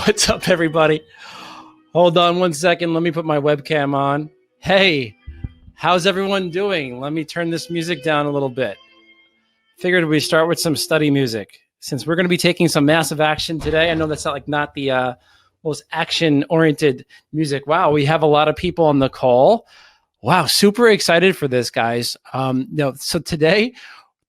What's up, everybody? Hold on one second. Let me put my webcam on. Hey, how's everyone doing? Let me turn this music down a little bit. Figured we start with some study music since we're going to be taking some massive action today. I know that's not the most action-oriented music. Wow, we have a lot of people on the call. Wow, super excited for this, guys. So today,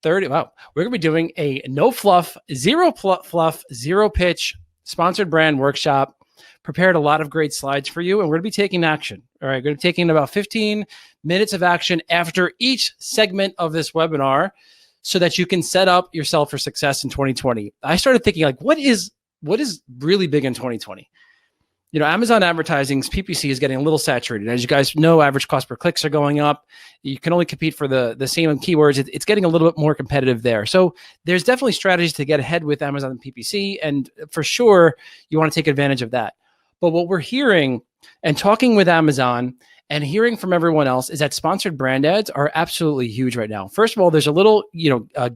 we're going to be doing a no fluff, zero pitch sponsored brand workshop. Prepared a lot of great slides for you, and we're going to be taking action. All right, we're going to be taking about 15 minutes of action after each segment of this webinar so that you can set up yourself for success in 2020. I started thinking, like, what is really big in 2020? You know, Amazon advertising's PPC is getting a little saturated. As you guys know, average cost per clicks are going up. You can only compete for the same keywords. It's getting a little bit more competitive there. So there's definitely strategies to get ahead with Amazon and PPC. And for sure, you want to take advantage of that. But what we're hearing and talking with Amazon and hearing from everyone else is that sponsored brand ads are absolutely huge right now. First of all, there's a little,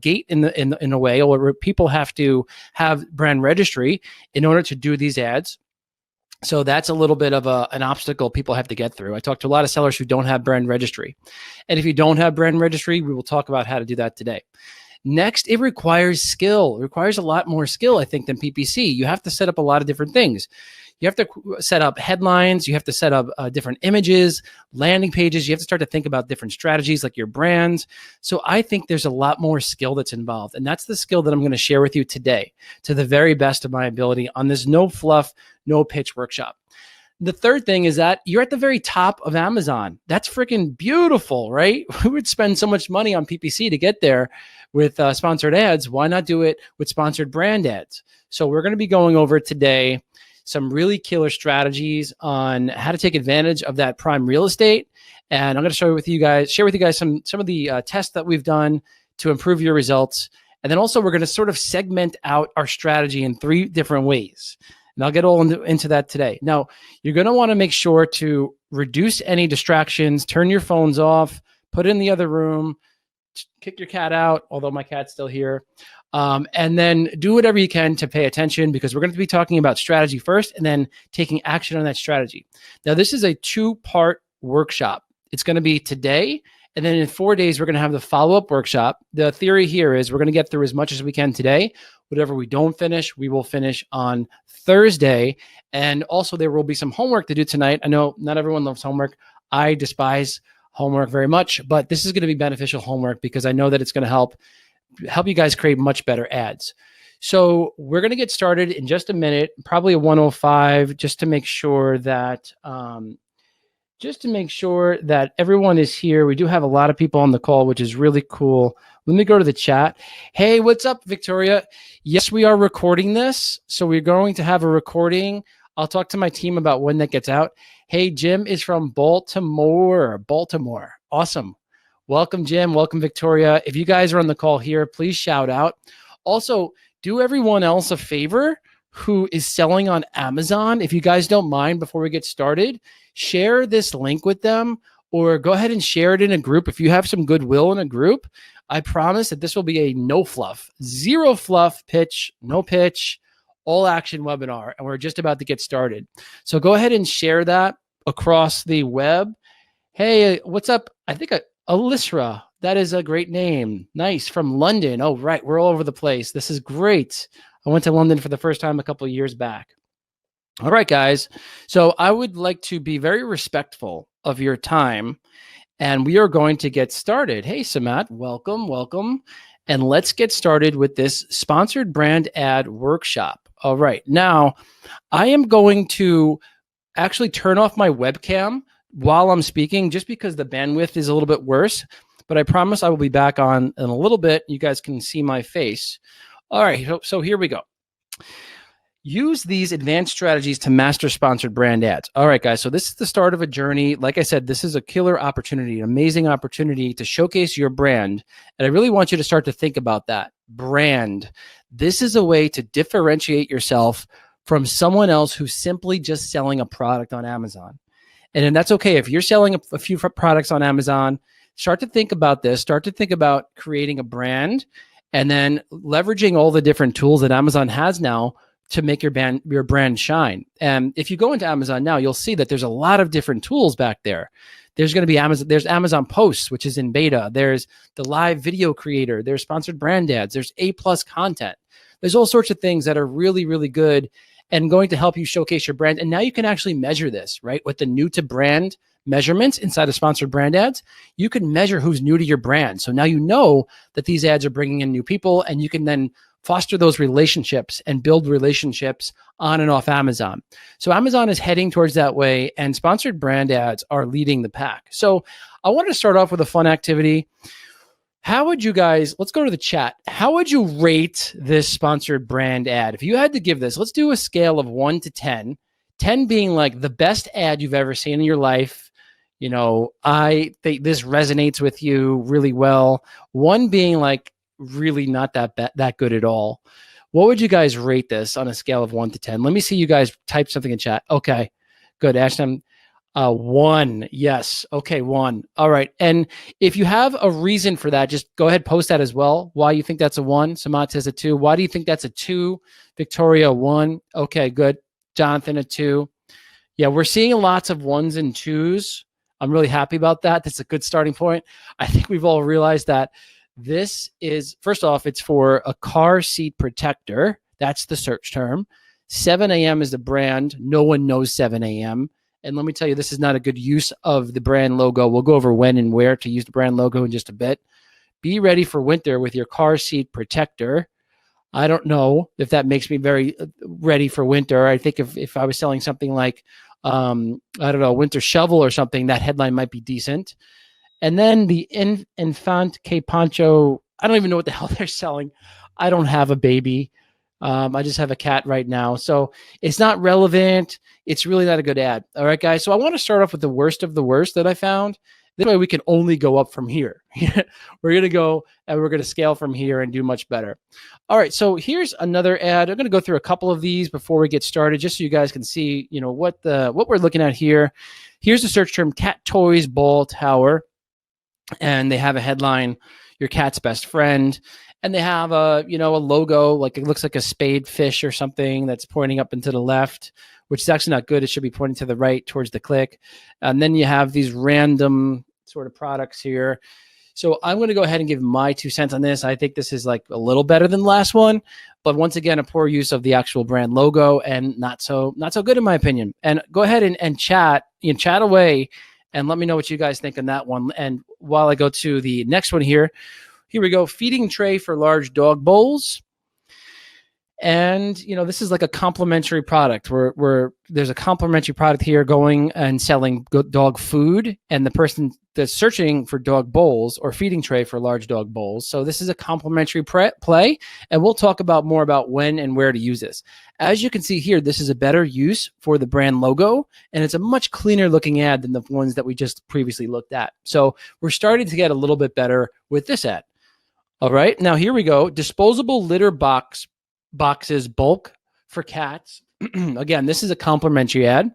gate in a way where people have to have brand registry in order to do these ads. So that's a little bit of an obstacle people have to get through. I talk to a lot of sellers who don't have brand registry. And if you don't have brand registry, we will talk about how to do that today. Next, it requires skill. It requires a lot more skill, I think, than PPC. You have to set up a lot of different things. You have to set up headlines. You have to set up different images, landing pages. You have to start to think about different strategies like your brands. So I think there's a lot more skill that's involved. And that's the skill that I'm going to share with you today to the very best of my ability on this no fluff, no pitch workshop. The third thing is that you're at the very top of Amazon. That's freaking beautiful, right? We would spend so much money on PPC to get there with sponsored ads. Why not do it with sponsored brand ads? So we're going to be going over today some really killer strategies on how to take advantage of that prime real estate. And I'm going to share with you guys some of the tests that we've done to improve your results. And then also we're going to sort of segment out our strategy in 3 different ways. And I'll get all into that today. Now, you're going to want to make sure to reduce any distractions, turn your phones off, put it in the other room, kick your cat out, although my cat's still here. And then do whatever you can to pay attention because we're going to be talking about strategy first and then taking action on that strategy. Now, this is a 2-part workshop. It's going to be today, and then in 4 days, we're going to have the follow-up workshop. The theory here is we're going to get through as much as we can today. Whatever we don't finish, we will finish on Thursday. And also, there will be some homework to do tonight. I know not everyone loves homework. I despise homework very much, but this is going to be beneficial homework because I know that it's going to help you guys create much better ads. So we're going to get started in just a minute, probably a 1:05, just to make sure that everyone is here. We do have a lot of people on the call, which is really cool. Let me go to the chat. Hey, what's up, Victoria? Yes, we are recording this. So we're going to have a recording. I'll talk to my team about when that gets out. Hey, Jim is from Baltimore. Awesome. Welcome, Jim. Welcome, Victoria. If you guys are on the call here, please shout out. Also, do everyone else a favor who is selling on Amazon. If you guys don't mind, before we get started, share this link with them or go ahead and share it in a group. If you have some goodwill in a group, I promise that this will be a no fluff, zero fluff pitch, no pitch, all action webinar. And we're just about to get started. So go ahead and share that across the web. Hey, what's up? I think Alisra, that is a great name. Nice. From London. Oh, right. We're all over the place. This is great. I went to London for the first time a couple of years back. All right, guys. So I would like to be very respectful of your time, and we are going to get started. Hey, Samat, welcome. And let's get started with this sponsored brand ad workshop. All right. Now, I am going to actually turn off my webcam while I'm speaking, just because the bandwidth is a little bit worse, but I promise I will be back on in a little bit. You guys can see my face. All right, so here we go. Use these advanced strategies to master sponsored brand ads. All right, guys, so this is the start of a journey. Like I said, this is a killer opportunity, an amazing opportunity to showcase your brand. And I really want you to start to think about that. Brand. This is a way to differentiate yourself from someone else who's simply just selling a product on Amazon. And then that's okay. If you're selling a few products on Amazon, start to think about this. Start to think about creating a brand and then leveraging all the different tools that Amazon has now to make your brand shine. And if you go into Amazon now, you'll see that there's a lot of different tools back there. There's going to be there's Amazon Posts, which is in beta. There's the live video creator. There's sponsored brand ads. There's A+ content. There's all sorts of things that are really, really good and going to help you showcase your brand. And now you can actually measure this, right? With the new to brand measurements inside of sponsored brand ads, you can measure who's new to your brand. So now you know that these ads are bringing in new people, and you can then foster those relationships and build relationships on and off Amazon. So Amazon is heading towards that way, and sponsored brand ads are leading the pack. So I wanted to start off with a fun activity. How would you guys, let's go to the chat. How would you rate this sponsored brand ad? If you had to give this, let's do a scale of 1 to 10, 10 being like the best ad you've ever seen in your life. You know, I think this resonates with you really well. 1 being like really not that good at all. What would you guys rate this on a scale of 1 to 10? Let me see you guys type something in chat. Okay, good. Ashton, 1. Yes. Okay, 1. All right. And if you have a reason for that, just go ahead, post that as well. Why you think that's a 1? Samat says a 2. Why do you think that's a 2? Victoria, 1. Okay, good. Jonathan, a 2. Yeah, we're seeing lots of 1s and 2s. I'm really happy about that. That's a good starting point. I think we've all realized that this is, first off, it's for a car seat protector. That's the search term. 7 a.m. is the brand. No one knows 7 a.m. And let me tell you, this is not a good use of the brand logo. We'll go over when and where to use the brand logo in just a bit. Be ready for winter with your car seat protector. I don't know if that makes me very ready for winter. I think if I was selling something like, I don't know, winter shovel or something, that headline might be decent. And then the Infant que Pancho, I don't even know what the hell they're selling. I don't have a baby. I just have a cat right now. So it's not relevant. It's really not a good ad. All right, guys. So I want to start off with the worst of the worst that I found. This way we can only go up from here. We're going to go and we're going to scale from here and do much better. All right. So here's another ad. I'm going to go through a couple of these before we get started, just so you guys can see, you know, what we're looking at here. Here's the search term: cat toys ball tower. And they have a headline, your cat's best friend. And they have a logo, like it looks like a spade fish or something that's pointing up and to the left, which is actually not good. It should be pointing to the right towards the click. And then you have these random sort of products here. So I'm going to go ahead and give my 2 cents on this. I think this is like a little better than the last one, but once again, a poor use of the actual brand logo and not so good in my opinion. And go ahead and chat, chat away and let me know what you guys think on that one. And while I go to the next one here we go. Feeding tray for large dog bowls. And, this is like a complimentary product where there's a complimentary product here going and selling dog food, and the person that's searching for dog bowls or feeding tray for large dog bowls. So this is a complimentary play, and we'll talk more about when and where to use this. As you can see here, this is a better use for the brand logo, and it's a much cleaner looking ad than the ones that we just previously looked at. So we're starting to get a little bit better with this ad. All right, now here we go. Disposable litter boxes bulk for cats. Again, this is a complimentary ad.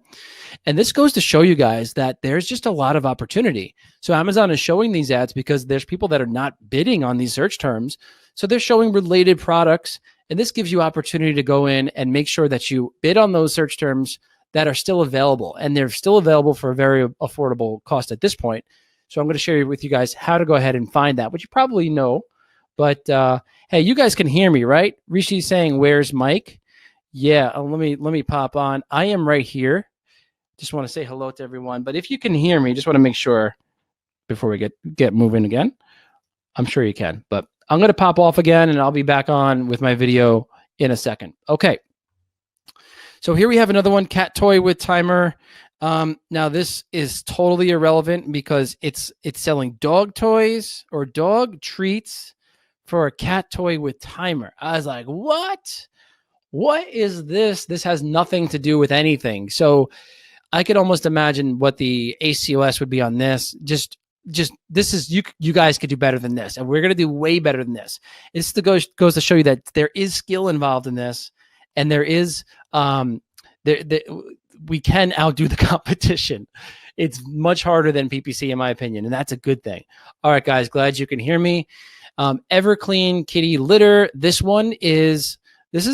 And this goes to show you guys that there's just a lot of opportunity. So Amazon is showing these ads because there's people that are not bidding on these search terms. So they're showing related products. And this gives you opportunity to go in and make sure that you bid on those search terms that are still available. And they're still available for a very affordable cost at this point. So I'm going to share with you guys how to go ahead and find that, which you probably know. But hey, you guys can hear me, right? Rishi's saying, "Where's Mike?" Yeah, let me pop on. I am right here. Just want to say hello to everyone. But if you can hear me, just want to make sure before we get moving again. I'm sure you can. But I'm going to pop off again, and I'll be back on with my video in a second. Okay. So here we have another one, cat toy with timer. Now this is totally irrelevant because it's selling dog toys or dog treats for a cat toy with timer. I was like, what? What is this? This has nothing to do with anything. So I could almost imagine what the ACOS would be on this. Just this is, you guys could do better than this. And we're going to do way better than this. This goes to show you that there is skill involved in this. And there is, we can outdo the competition. It's much harder than PPC in my opinion. And that's a good thing. All right, guys, glad you can hear me. Everclean kitty litter. This is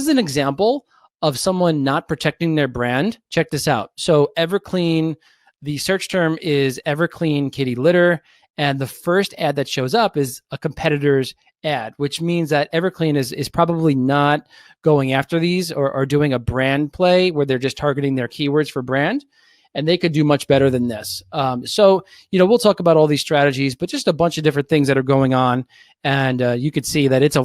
an example of someone not protecting their brand, check this out. So Everclean, the search term is Everclean kitty litter. And the first ad that shows up is a competitor's ad, which means that Everclean is probably not going after these or doing a brand play where they're just targeting their keywords for brand. And they could do much better than this. So, we'll talk about all these strategies, but just a bunch of different things that are going on. And you could see that it's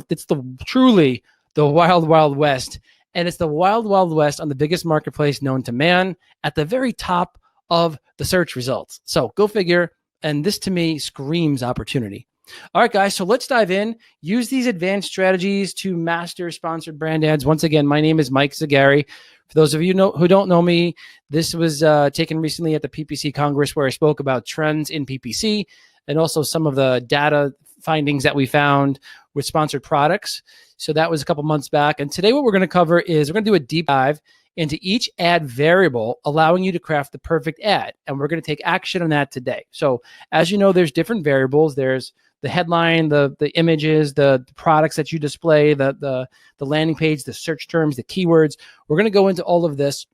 truly the wild, wild west. And it's the wild, wild west on the biggest marketplace known to man at the very top of the search results. So go figure. And this to me screams opportunity. All right, guys, so let's dive in. Use these advanced strategies to master sponsored brand ads. Once again, my name is Mike Zagari. For those of you who don't know me, this was taken recently at the PPC Congress where I spoke about trends in PPC and also some of the data findings that we found with sponsored products. So that was a couple months back. And today what we're going to cover is we're going to do a deep dive into each ad variable, allowing you to craft the perfect ad. And we're going to take action on that today. So as you know, there's different variables. There's the headline, the images, the products that you display, the landing page, the search terms, the keywords. We're going to go into all of this.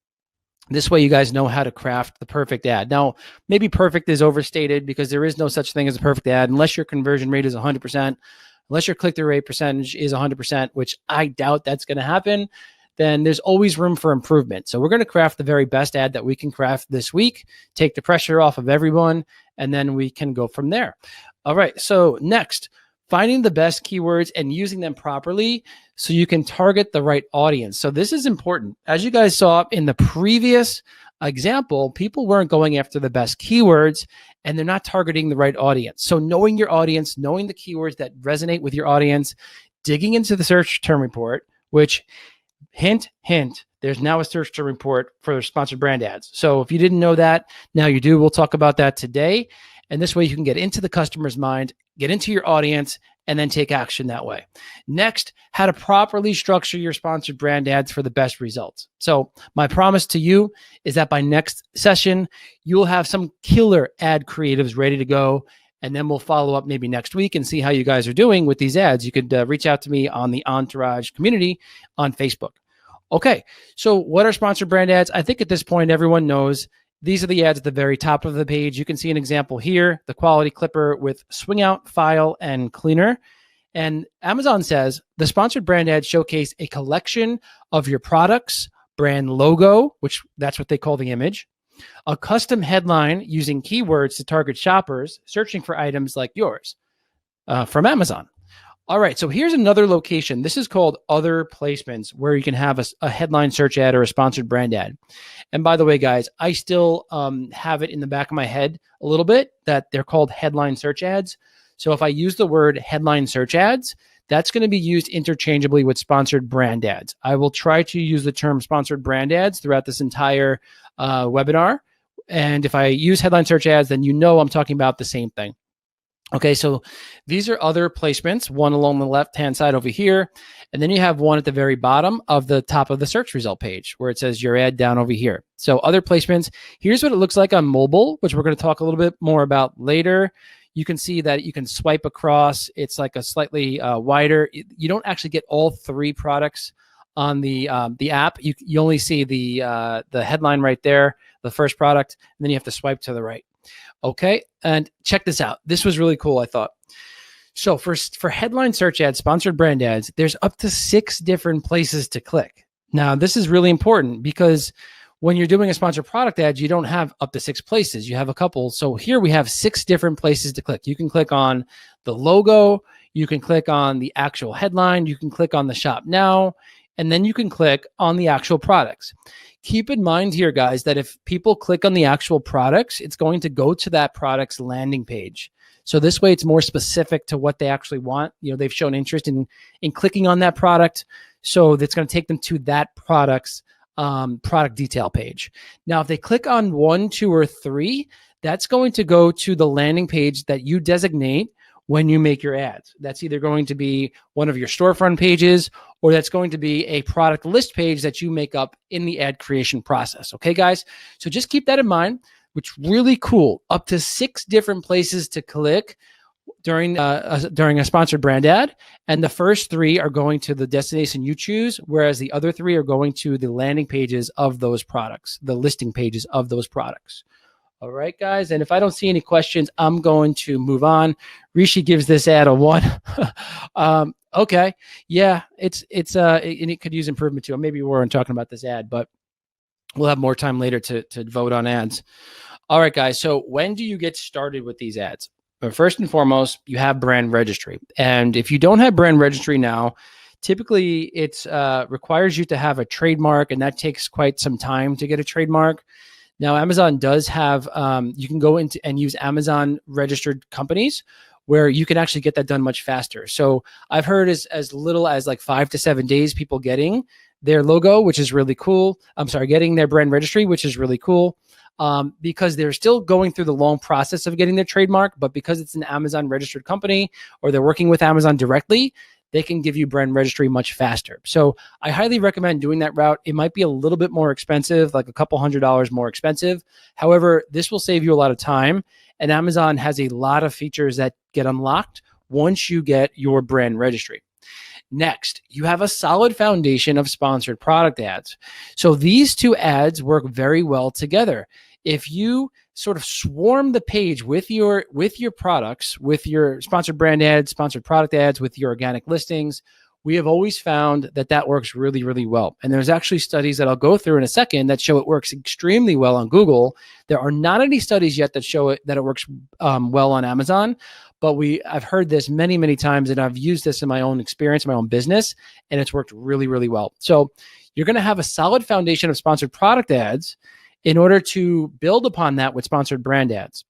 This way you guys know how to craft the perfect ad. Now, maybe perfect is overstated because there is no such thing as a perfect ad unless your conversion rate is 100%, unless your click-through rate percentage is 100%, which I doubt that's going to happen. Then there's always room for improvement. So we're going to craft the very best ad that we can craft this week, take the pressure off of everyone, and then we can go from there. All right, so next, finding the best keywords and using them properly so you can target the right audience. So this is important. As you guys saw in the previous example, people weren't going after the best keywords and they're not targeting the right audience. So knowing your audience, knowing the keywords that resonate with your audience, digging into the search term report, which hint, there's now a search term report for sponsored brand ads. So if you didn't know that, now you do. We'll talk about that today. And this way you can get into the customer's mind, get into your audience, and then take action that way. Next, how to properly structure your sponsored brand ads for the best results. So my promise to you is that by next session, you'll have some killer ad creatives ready to go. And then we'll follow up maybe next week and see how you guys are doing with these ads. You could reach out to me on the Entourage community on Facebook. Okay, so what are sponsored brand ads? I think at this point, everyone knows these are the ads at the very top of the page. You can see an example here, the quality clipper with swing out, file, and cleaner. And Amazon says the sponsored brand ads showcase a collection of your products, brand logo, which that's what they call the image, a custom headline using keywords to target shoppers searching for items like yours from Amazon. All right, so here's another location. This is called Other Placements, where you can have a headline search ad or a sponsored brand ad. And by the way, guys, I still have it in the back of my head a little bit that they're called headline search ads. So if I use the word headline search ads, that's going to be used interchangeably with sponsored brand ads. I will try to use the term sponsored brand ads throughout this entire webinar. And if I use headline search ads, then you know I'm talking about the same thing. Okay, so these are other placements, one along the left-hand side over here, and then you have one at the very bottom of the top of the search result page where it says your ad down over here. So other placements, here's what it looks like on mobile, which we're going to talk a little bit more about later. You can see that you can swipe across. It's like a slightly wider. You don't actually get all three products on the app. You only see the headline right there, the first product, and then you have to swipe to the right. Okay, and check this out. This was really cool, I thought. So for headline search ads, sponsored brand ads, there's up to 6 different places to click. Now, this is really important because when you're doing a sponsored product ad, you don't have up to 6 places. You have a couple. So here we have 6 different places to click. You can click on the logo. You can click on the actual headline. You can click on the shop now. And then you can click on the actual products. Keep in mind here, guys, that if people click on the actual products, it's going to go to that product's landing page. So this way it's more specific to what they actually want. You know, they've shown interest in clicking on that product. So that's going to take them to that product's product detail page. Now, if they click on 1, 2, or 3, that's going to go to the landing page that you designate when you make your ads. That's either going to be one of your storefront pages, or that's going to be a product list page that you make up in the ad creation process. Okay, guys? So just keep that in mind, which is really cool. Up to 6 different places to click. during a sponsored brand ad, and the first 3 are going to the destination you choose, whereas the other 3 are going to the landing pages of those products, the listing pages of those products. All right, guys. And if I don't see any questions, I'm going to move on. Rishi gives this ad a 1. Okay. Yeah, and it could use improvement too. Maybe we weren't talking about this ad, but we'll have more time later to vote on ads. All right, guys. So when do you get started with these ads? But first and foremost, you have brand registry. And if you don't have brand registry now, typically it requires you to have a trademark, and that takes quite some time to get a trademark. Now, Amazon does have, you can go into and use Amazon registered companies where you can actually get that done much faster. So I've heard as little as like 5 to 7 days, people getting their logo, which is really cool. Getting their brand registry, which is really cool. Because they're still going through the long process of getting their trademark, but because it's an Amazon registered company or they're working with Amazon directly, they can give you brand registry much faster. So I highly recommend doing that route. It might be a little bit more expensive, like a couple $100 more expensive. However, this will save you a lot of time, and Amazon has a lot of features that get unlocked once you get your brand registry. Next, you have a solid foundation of sponsored product ads. So these 2 ads work very well together. If you sort of swarm the page with your products, with your sponsored brand ads, sponsored product ads, with your organic listings, we have always found that works really, really well. And there's actually studies that I'll go through in a second that show it works extremely well on Google. There are not any studies yet that show that it works well on Amazon, but I've heard this many, many times, and I've used this in my own experience, my own business, and it's worked really, really well. So you're going to have a solid foundation of sponsored product ads in order to build upon that with sponsored brand ads.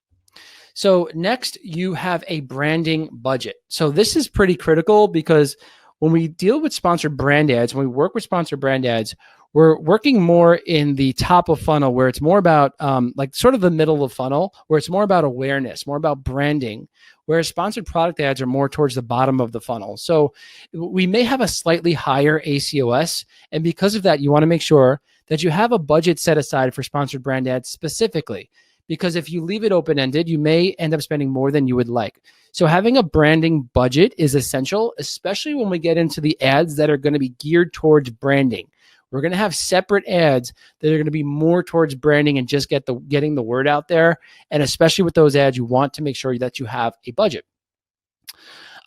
So next, you have a branding budget. So this is pretty critical because when we deal with sponsored brand ads, when we work with sponsored brand ads, we're working more in the top of funnel where it's more about like sort of the middle of funnel, where it's more about awareness, more about branding, whereas sponsored product ads are more towards the bottom of the funnel. So we may have a slightly higher ACOS. And because of that, you want to make sure that you have a budget set aside for sponsored brand ads specifically, because if you leave it open-ended, you may end up spending more than you would like. So having a branding budget is essential, especially when we get into the ads that are going to be geared towards branding. We're going to have separate ads that are going to be more towards branding and just getting the word out there. And especially with those ads, you want to make sure that you have a budget.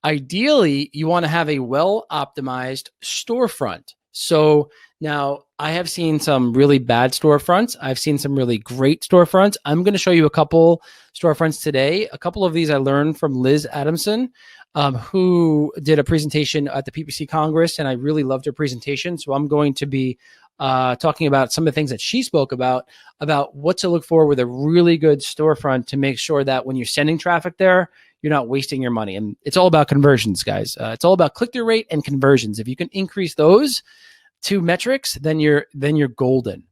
Ideally, you want to have a well-optimized storefront. So now I have seen some really bad storefronts. I've seen some really great storefronts. I'm going to show you a couple storefronts today. A couple of these I learned from Liz Adamson, who did a presentation at the PPC Congress, and I really loved her presentation. So I'm going to be talking about some of the things that she spoke about what to look for with a really good storefront to make sure that when you're sending traffic there, you're not wasting your money. And it's all about conversions, guys. It's all about click-through rate and conversions. If you can increase those 2 metrics, then you're golden.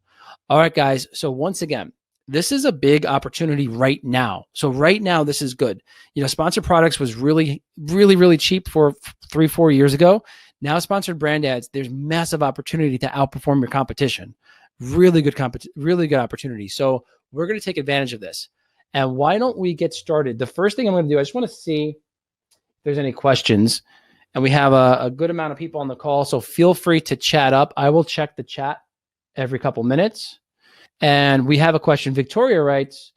All right, guys. So once again, this is a big opportunity right now. So right now, this is good. Sponsored products was really, really, really cheap for 3-4 years ago. Now sponsored brand ads, there's massive opportunity to outperform your competition. Really good opportunity. So we're going to take advantage of this. And why don't we get started? The first thing I'm going to do, I just want to see if there's any questions. And we have a good amount of people on the call, so feel free to chat up. I will check the chat every couple minutes. And we have a question. Victoria writes,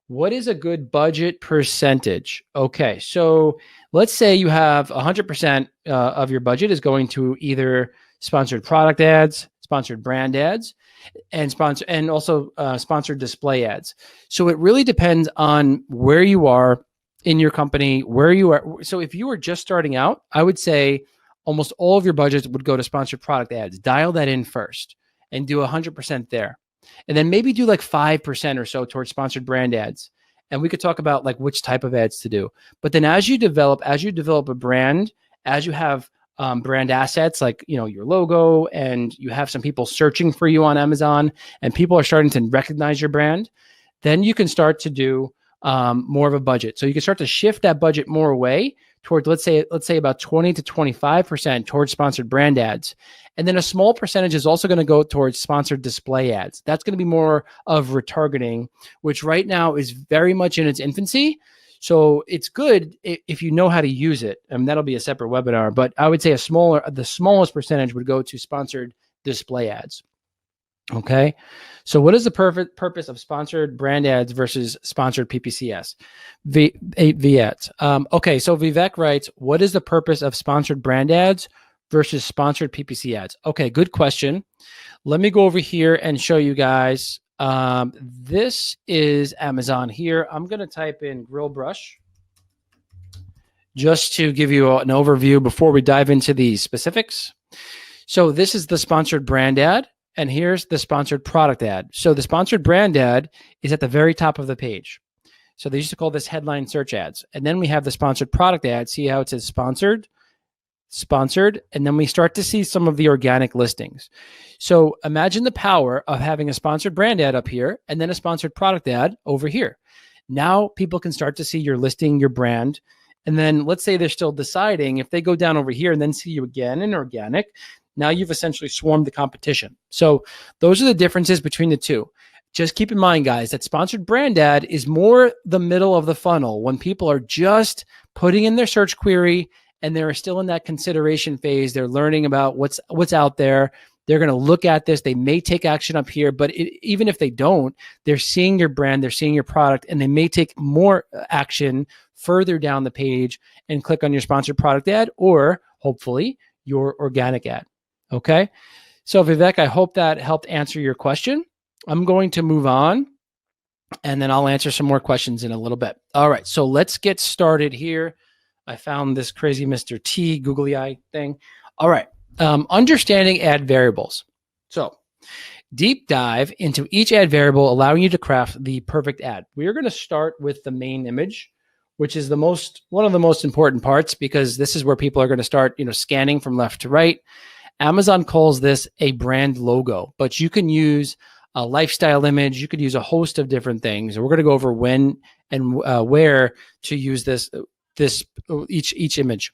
what is a good budget percentage? Okay, so let's say you have 100% of your budget is going to either sponsored product ads, sponsored brand ads, and also sponsored display ads. So it really depends on where you are in your company, where you are. So if you were just starting out, I would say almost all of your budgets would go to sponsored product ads. Dial that in first and do 100% there. And then maybe do like 5% or so towards sponsored brand ads. And we could talk about like which type of ads to do. But then as you develop a brand, as you have brand assets like, your logo, and you have some people searching for you on Amazon, and people are starting to recognize your brand, then you can start to do more of a budget. So you can start to shift that budget more away towards, let's say about 20 to 25% towards sponsored brand ads. And then a small percentage is also going to go towards sponsored display ads. That's going to be more of retargeting, which right now is very much in its infancy. So it's good if you know how to use it, and that'll be a separate webinar. But I would say the smallest percentage would go to sponsored display ads. Okay, so what is the purpose of sponsored brand ads versus sponsored PPCS V ads? Okay, so Vivek writes, what is the purpose of sponsored brand ads versus sponsored PPC ads? Okay, good question. Let me go over here and show you guys. This is Amazon here. I'm going to type in grill brush just to give you an overview before we dive into the specifics. So this is the sponsored brand ad, and here's the sponsored product ad. So the sponsored brand ad is at the very top of the page. So they used to call this headline search ads. And then we have the sponsored product ad. See how it says sponsored, and then we start to see some of the organic listings. So imagine the power of having a sponsored brand ad up here and then a sponsored product ad over here. Now people can start to see your listing, your brand. And then let's say they're still deciding, if they go down over here and then see you again in organic, now you've essentially swarmed the competition. So those are the differences between the two. Just keep in mind, guys, that sponsored brand ad is more the middle of the funnel when people are just putting in their search query and they're still in that consideration phase. They're learning about what's out there. They're going to look at this. They may take action up here, but even if they don't, they're seeing your brand, they're seeing your product, and they may take more action further down the page and click on your sponsored product ad or hopefully your organic ad. Okay. So Vivek, I hope that helped answer your question. I'm going to move on and then I'll answer some more questions in a little bit. All right. So let's get started here. I found this crazy Mr. T googly eye thing. All right. Understanding ad variables. So deep dive into each ad variable, allowing you to craft the perfect ad. We are going to start with the main image, which is one of the most important parts, because this is where people are going to start, scanning from left to right. Amazon calls this a brand logo, but you can use a lifestyle image. You could use a host of different things. We're going to go over when and where to use each image.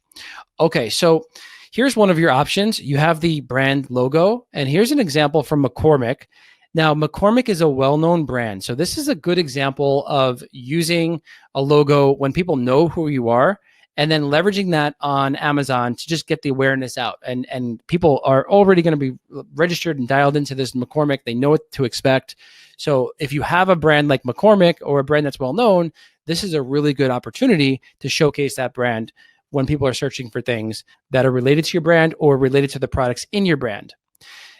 Okay, so here's one of your options. You have the brand logo, and here's an example from McCormick. Now, McCormick is a well-known brand, so this is a good example of using a logo when people know who you are, and then leveraging that on Amazon to just get the awareness out. And people are already going to be registered and dialed into this McCormick. They know what to expect. So if you have a brand like McCormick or a brand that's well-known, this is a really good opportunity to showcase that brand when people are searching for things that are related to your brand or related to the products in your brand.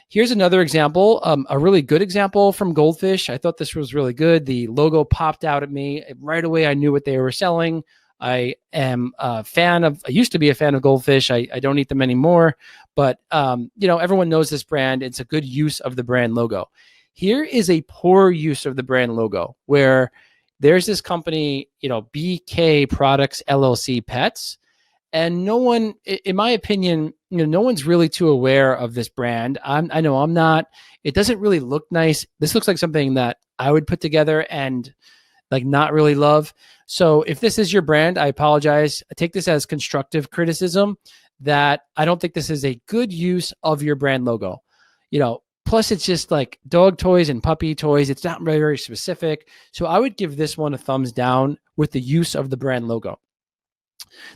Here's another example, a really good example from Goldfish. I thought this was really good. The logo popped out at me. Right away, I knew what they were selling. I used to be a fan of Goldfish. I don't eat them anymore, but everyone knows this brand. It's a good use of the brand logo. Here is a poor use of the brand logo where there's this company, BK Products LLC Pets, and no one, in my opinion, no one's really too aware of this brand. I know I'm not. It doesn't really look nice. This looks like something that I would put together and not really love. So if this is your brand, I apologize. I take this as constructive criticism that I don't think this is a good use of your brand logo. Plus it's just like dog toys and puppy toys. It's not very, very specific. So I would give this one a thumbs down with the use of the brand logo.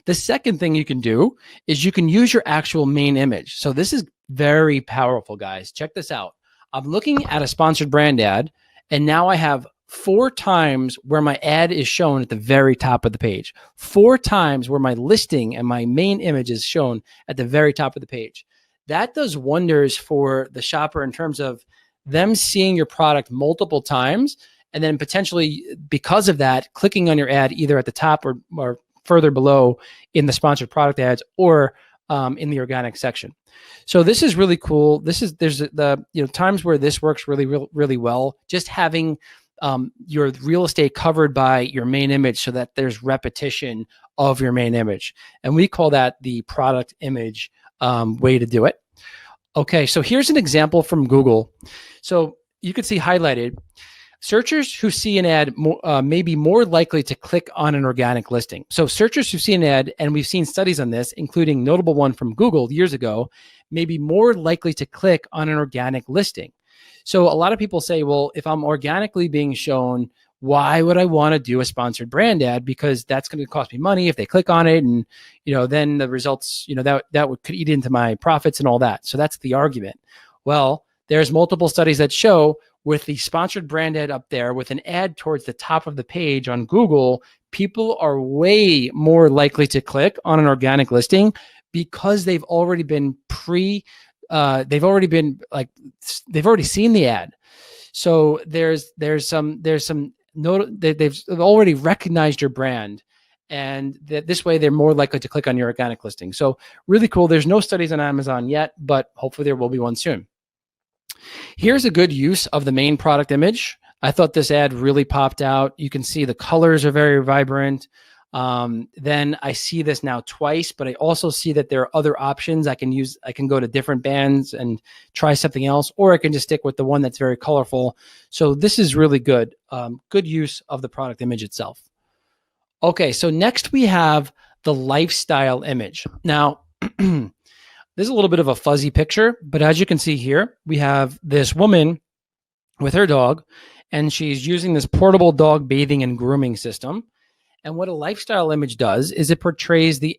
The second thing you can do is you can use your actual main image. So this is very powerful, guys. Check this out. I'm looking at a sponsored brand ad, and now I have 4 times where my ad is shown at the very top of the page. 4 times where my listing and my main image is shown at the very top of the page. That does wonders for the shopper in terms of them seeing your product multiple times, and then potentially, because of that, clicking on your ad either at the top or further below in the sponsored product ads or in the organic section. So this is really cool. There's the times where this works really well. Just having your real estate covered by your main image so that there's repetition of your main image. And we call that the product image way to do it. Okay, so here's an example from Google. So you could see highlighted, searchers who see an ad may be more likely to click on an organic listing. So searchers who see an ad, and we've seen studies on this, including notable one from Google years ago, may be more likely to click on an organic listing. So a lot of people say, well, if I'm organically being shown, why would I want to do a sponsored brand ad? Because that's going to cost me money if they click on it, and then the results, could eat into my profits and all that. So that's the argument. Well, there's multiple studies that show with the sponsored brand ad up there with an ad towards the top of the page on Google, people are way more likely to click on an organic listing because they've already been they've already seen the ad. So they've already recognized your brand, and this way they're more likely to click on your organic listing. So really cool. There's no studies on Amazon yet, but hopefully there will be one soon. Here's a good use of the main product image. I thought this ad really popped out. You can see the colors are very vibrant. Then I see this now twice, but I also see that there are other options I can use. I can go to different bands and try something else, or I can just stick with the one that's very colorful. So this is really good. Good use of the product image itself. Okay, so next we have the lifestyle image. Now, this is a little bit of a fuzzy picture, but as you can see here, we have this woman with her dog, and she's using this portable dog bathing and grooming system. And what a lifestyle image does is it portrays the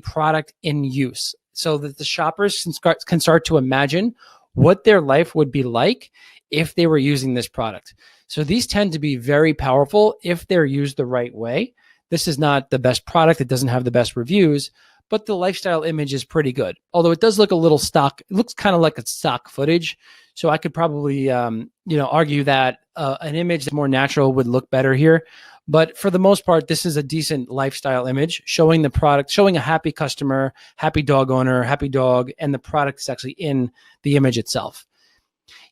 product in use, so that the shoppers can start to imagine what their life would be like if they were using this product. So these tend to be very powerful if they're used the right way. This is not the best product. It doesn't have the best reviews, but the lifestyle image is pretty good. Although it does look a little stock. It looks kind of like it's stock footage. So I could probably, argue that an image that's more natural would look better here. But for the most part, this is a decent lifestyle image showing the product, showing a happy customer, happy dog owner, happy dog, and the product is actually in the image itself.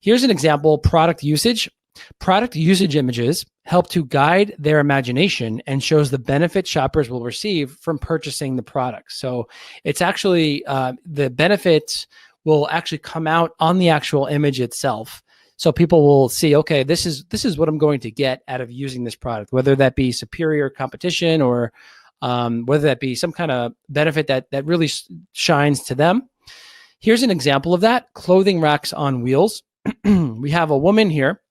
Here's an example: product usage. Product usage images help to guide their imagination and shows the benefit shoppers will receive from purchasing the product. So it's actually the benefits will actually come out on the actual image itself. So people will see, okay, this is what I'm going to get out of using this product, whether that be superior competition or whether that be some kind of benefit that really shines to them. Here's an example of that: clothing racks on wheels. We have a woman here,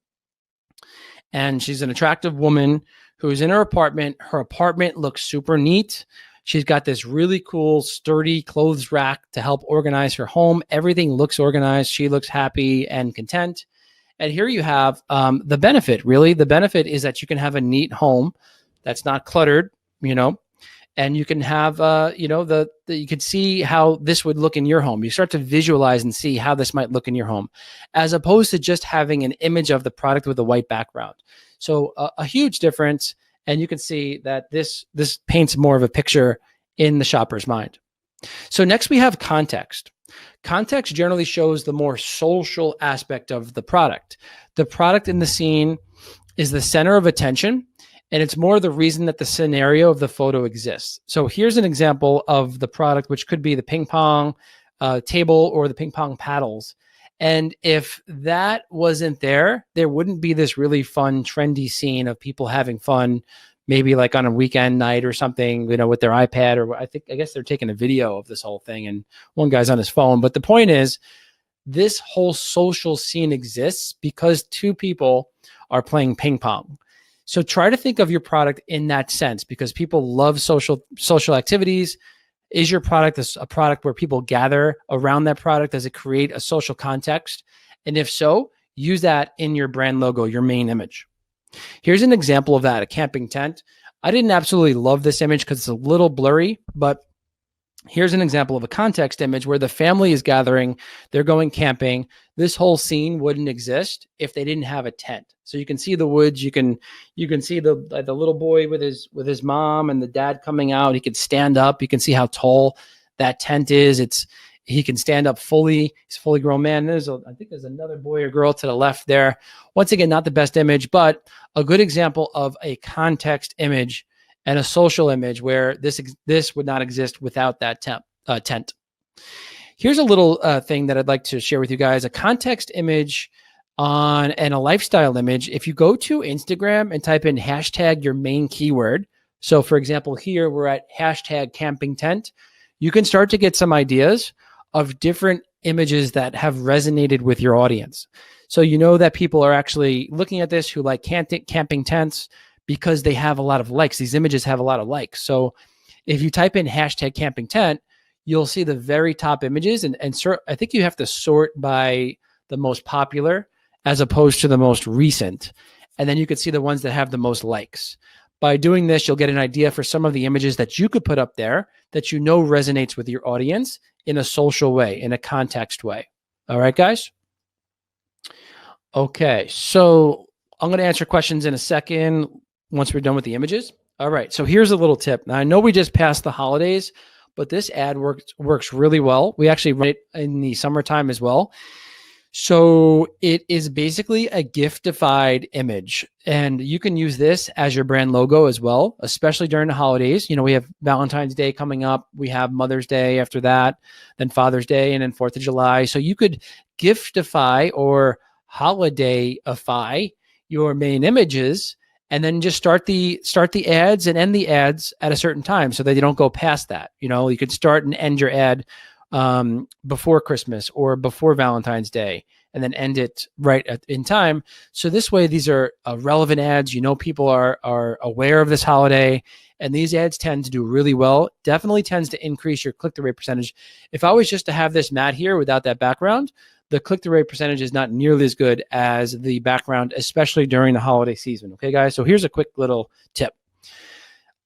and she's an attractive woman who's in her apartment. Her apartment looks super neat. She's got this really cool, sturdy clothes rack to help organize her home. Everything looks organized. She looks happy and content. And here you have the benefit, really. The benefit is that you can have a neat home that's not cluttered, and you can have, you could see how this would look in your home. You start to visualize and see how this might look in your home, as opposed to just having an image of the product with a white background. So a huge difference. And you can see that this paints more of a picture in the shopper's mind. So next we have context. Context generally shows the more social aspect of the product. The product in the scene is the center of attention, and it's more the reason that the scenario of the photo exists. So here's an example of the product, which could be the ping pong table or the ping pong paddles. And if that wasn't there, there wouldn't be this really fun, trendy scene of people having fun, maybe like on a weekend night or something, with their iPad, or I guess they're taking a video of this whole thing and one guy's on his phone. But the point is, this whole social scene exists because two people are playing ping pong. So try to think of your product in that sense, because people love social activities. Is your product a product where people gather around that product? Does it create a social context? And if so, use that in your brand logo, your main image. Here's an example of that: a camping tent. I didn't absolutely love this image because it's a little blurry, but here's an example of a context image where the family is gathering, they're going camping. This whole scene wouldn't exist if they didn't have a tent. So you can see the woods, you can see the little boy with his mom and the dad coming out. He can stand up. You can see how tall that tent is. He can stand up fully. He's a fully grown man. I think there's another boy or girl to the left there. Once again, not the best image, but a good example of a context image and a social image where this would not exist without that tent. Here's a little thing that I'd like to share with you guys: a context image and a lifestyle image. If you go to Instagram and type in hashtag your main keyword, so for example, here we're at hashtag camping tent, you can start to get some ideas of different images that have resonated with your audience. So you know that people are actually looking at this who like camping tents because they have a lot of likes. These images have a lot of likes. So if you type in hashtag camping tent, you'll see the very top images. And I think you have to sort by the most popular as opposed to the most recent. And then you could see the ones that have the most likes. By doing this, you'll get an idea for some of the images that you could put up there that you know resonates with your audience in a social way, in a context way. All right, guys? Okay, so I'm going to answer questions in a second once we're done with the images. All right, so here's a little tip. Now, I know we just passed the holidays, but this ad works really well. We actually run it in the summertime as well. So it is basically a giftified image, and you can use this as your brand logo as well, especially during the holidays. You know, we have Valentine's Day coming up. We have Mother's Day after that, then Father's Day, and then 4th of July. So you could giftify or holidayify your main images, and then just start the ads and end the ads at a certain time so that you don't go past that. You know, you could start and end your ad before Christmas or before Valentine's Day, and then end it in time. So this way, these are relevant ads. You know, people are aware of this holiday, and these ads tend to do really well. Definitely tends to increase your click-through rate percentage. If I was just to have this mat here without that background, the click-through rate percentage is not nearly as good as the background, especially during the holiday season. Okay, guys? So here's a quick little tip.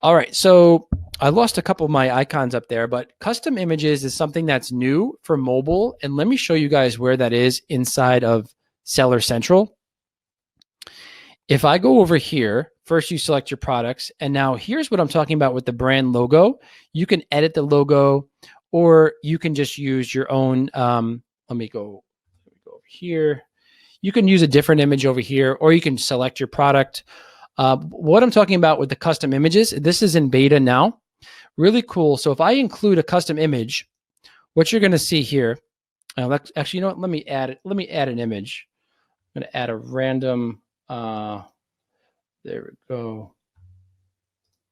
All right, so I lost a couple of my icons up there, but custom images is something that's new for mobile. And let me show you guys where that is inside of Seller Central. If I go over here, first you select your products. And now here's what I'm talking about with the brand logo. You can edit the logo, or you can just use your own. Let me go over here. You can use a different image over here, or you can select your product. What I'm talking about with the custom images, this is in beta now. Really cool. So if I include a custom image, what you're going to see here, actually, you know what? Let me add it. Let me add an image. I'm going to add a random. There we go.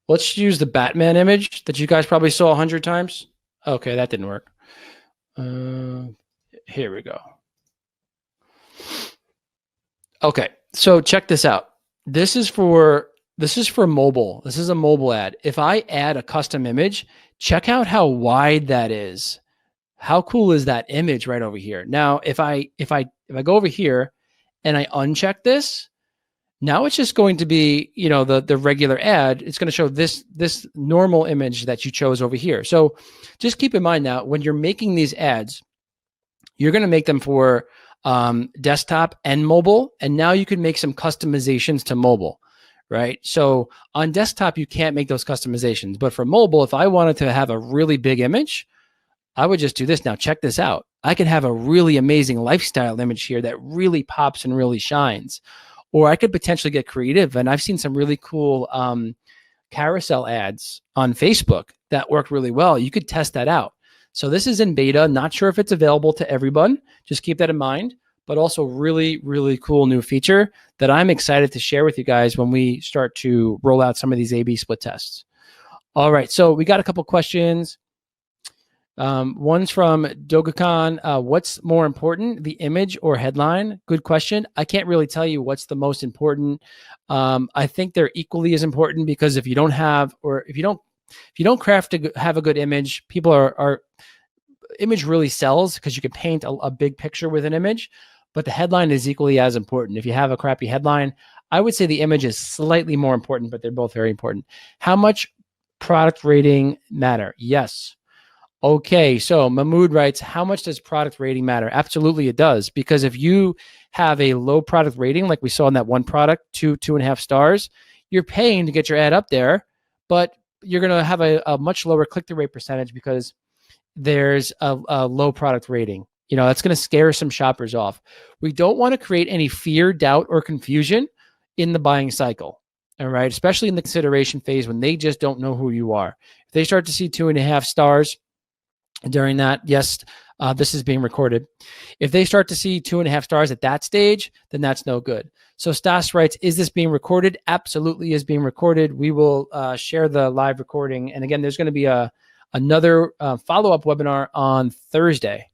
Let's use the Batman image that you guys probably saw 100 times. Okay, that didn't work. Here we go. Okay, so check this out. This is for mobile. This is a mobile ad. If I add a custom image, check out how wide that is. How cool is that image right over here? Now, if I go over here and I uncheck this, now it's just going to be, you know, the regular ad. It's going to show this normal image that you chose over here. So just keep in mind now, when you're making these ads, you're going to make them for desktop and mobile. And now you can make some customizations to mobile, right? So on desktop, you can't make those customizations. But for mobile, if I wanted to have a really big image, I would just do this. Now, check this out. I could have a really amazing lifestyle image here that really pops and really shines. Or I could potentially get creative. And I've seen some really cool carousel ads on Facebook that work really well. You could test that out. So this is in beta. Not sure if it's available to everyone. Just keep that in mind. But also really, really cool new feature that I'm excited to share with you guys when we start to roll out some of these A/B split tests. All right. So we got a couple questions. One's from Dogakan. What's more important, the image or headline? Good question. I can't really tell you what's the most important. I think they're equally as important, because if you don't have, or if you don't craft to have a good image, people are image really sells because you can paint a big picture with an image, but the headline is equally as important. If you have a crappy headline, I would say the image is slightly more important, but they're both very important. How much product rating matter? Yes. Okay, so Mahmood writes, how much does product rating matter? Absolutely it does, because if you have a low product rating, like we saw in that one product, 2.5 stars, you're paying to get your ad up there, but you're going to have a much lower click-through rate percentage because there's a low product rating. You know, that's going to scare some shoppers off. We don't want to create any fear, doubt, or confusion in the buying cycle, all right? Especially in the consideration phase when they just don't know who you are. If they start to see 2.5 stars, during that, yes, this is being recorded. If they start to see 2.5 stars at that stage, then that's no good. So Stas writes, is this being recorded? Absolutely is being recorded. We will share the live recording. And again, there's going to be another follow-up webinar on Thursday.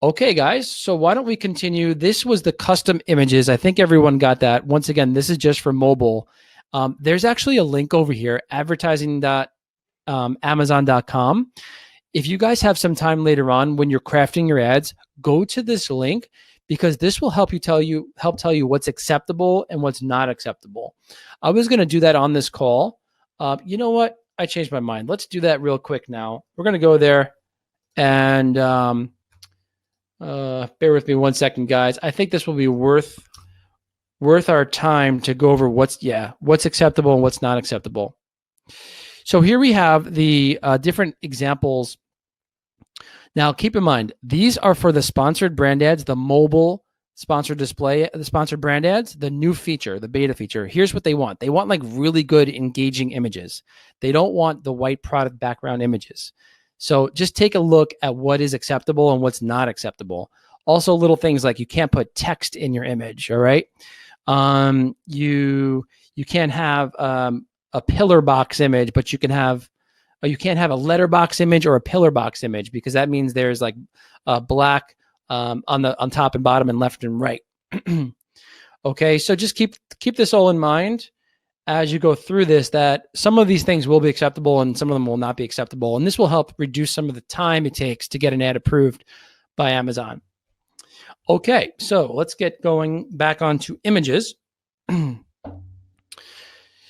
Okay, guys, so why don't we continue? This was the custom images. I think everyone got that. Once again, this is just for mobile. There's actually a link over here, advertising.amazon.com. If you guys have some time later on when you're crafting your ads, go to this link because this will help tell you what's acceptable and what's not acceptable. I was going to do that on this call. You know what? I changed my mind. Let's do that real quick now. We're going to go there and bear with me 1 second, guys. I think this will be worth our time to go over what's acceptable and what's not acceptable. So here we have the different examples. Now, keep in mind, these are for the sponsored brand ads, the mobile sponsored display, the sponsored brand ads, the new feature, the beta feature. Here's what they want. They want like really good engaging images. They don't want the white product background images. So just take a look at what is acceptable and what's not acceptable. Also, little things like you can't put text in your image, all right? You can't have a pillar box image, but you can't have a letterbox image or a pillar box image because that means there's like black on top and bottom and left and right. Okay, so just keep this all in mind as you go through this, that some of these things will be acceptable and some of them will not be acceptable. And this will help reduce some of the time it takes to get an ad approved by Amazon. Okay, so let's get going back onto images.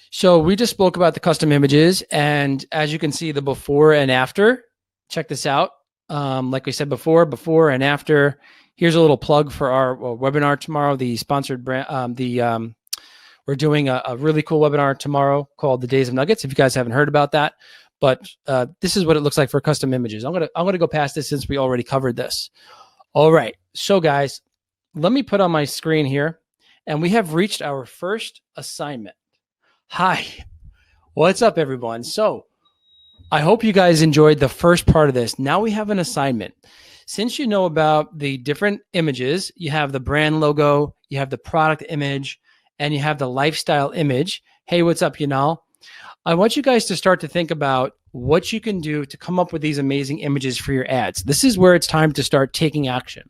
So we just spoke about the custom images, and as you can see, the before and after. Check this out. Like we said before and after. Here's a little plug for our webinar tomorrow. The sponsored brand, we're doing a really cool webinar tomorrow called the Days of Nuggets. If you guys haven't heard about that, but this is what it looks like for custom images. I'm gonna go past this since we already covered this. All right, so guys, let me put on my screen here, and we have reached our first assignment. Hi, what's up, everyone? So I hope you guys enjoyed the first part of this. Now we have an assignment. Since you know about the different images, you have the brand logo, you have the product image, and you have the lifestyle image. Hey, what's up, Yanal? I want you guys to start to think about what you can do to come up with these amazing images for your ads. This is where it's time to start taking action.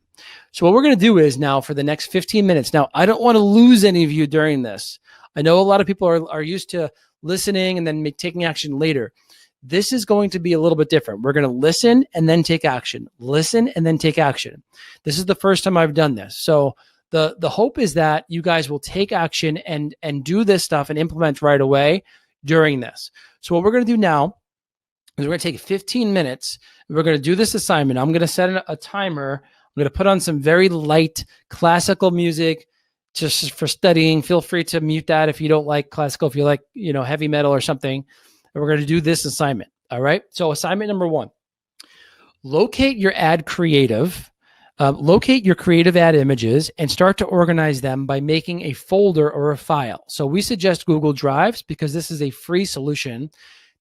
So what we're going to do is now for the next 15 minutes. Now, I don't want to lose any of you during this. I know a lot of people are used to listening and then taking action later. This is going to be a little bit different. We're going to listen and then take action. Listen and then take action. This is the first time I've done this. So the hope is that you guys will take action and do this stuff and implement right away during this. So what we're going to do now is we're going to take 15 minutes. We're going to do this assignment. I'm going to set a timer. I'm going to put on some very light classical music just for studying. Feel free to mute that if you don't like classical, if you like, heavy metal or something. And we're going to do this assignment. All right. So assignment number 1, locate your ad creative. Locate your creative ad images and start to organize them by making a folder or a file. So we suggest Google Drives because this is a free solution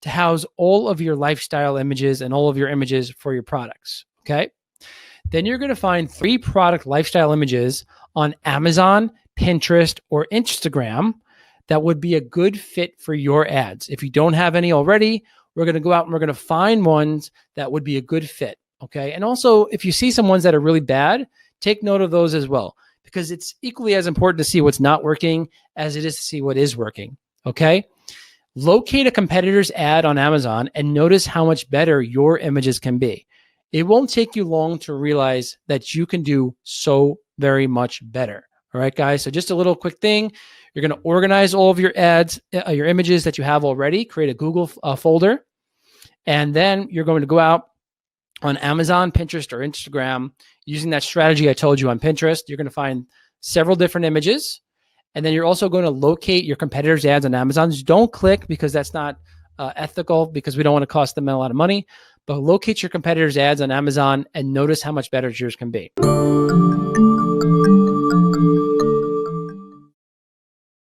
to house all of your lifestyle images and all of your images for your products. Okay. Then you're going to find 3 product lifestyle images on Amazon, Pinterest, or Instagram that would be a good fit for your ads. If you don't have any already, we're going to go out and we're going to find ones that would be a good fit. Okay. And also, if you see some ones that are really bad, take note of those as well, because it's equally as important to see what's not working as it is to see what is working. Okay. Locate a competitor's ad on Amazon and notice how much better your images can be. It won't take you long to realize that you can do so very much better. All right, guys. So just a little quick thing. You're going to organize all of your ads, your images that you have already, create a Google folder, and then you're going to go out on Amazon, Pinterest, or Instagram using that strategy I told you on Pinterest. You're going to find several different images, and then you're also going to locate your competitors' ads on Amazon. Just don't click because that's not ethical, because we don't want to cost them a lot of money. But locate your competitors' ads on Amazon and notice how much better yours can be.